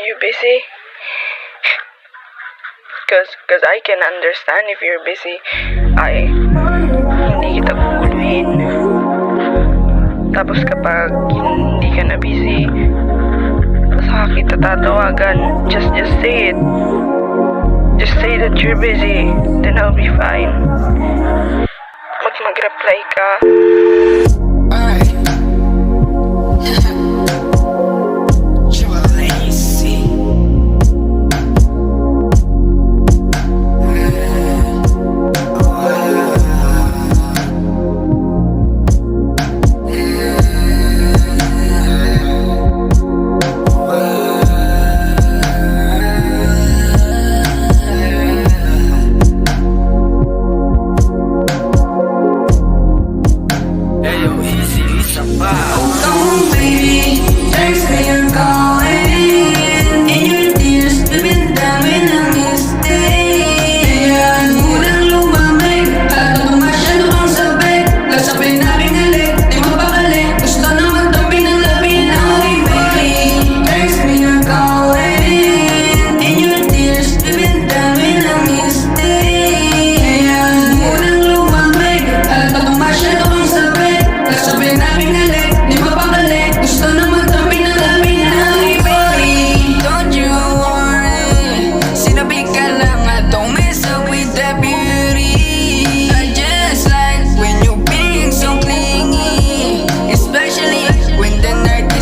you busy? Cause I can understand if you're busy. Hindi kita guguluhin. Tapos kapag hindi ka na busy, saka kita tatawagan. Just say it. Just say that you're busy. Then I'll be fine. Mag-reply ka.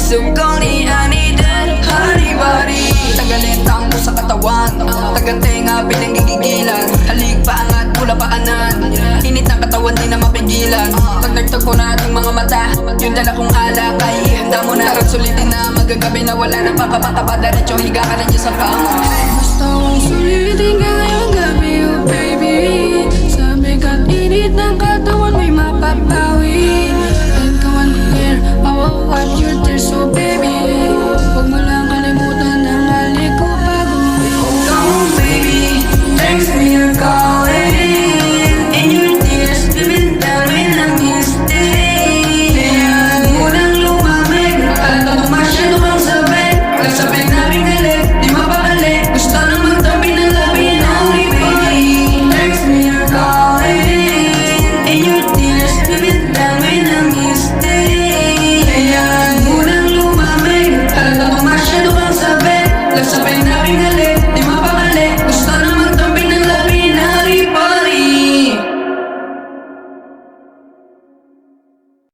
So goni, I need that honey body. Tagalintang ko sa katawan, tagantenga pinangigigilan. Halik pa angat, pula paanan. Init ng katawan, di na mapigilan. Tagdagtag ko na ating mga mata, yung dala kong alak ay ihanda mo na. At sulitin na magagabi na wala na papapataba. Diretso higa ka na dyan sa pama. Gusto kong sulitin ka ngayong gabi, oh baby. Sa bigat init ng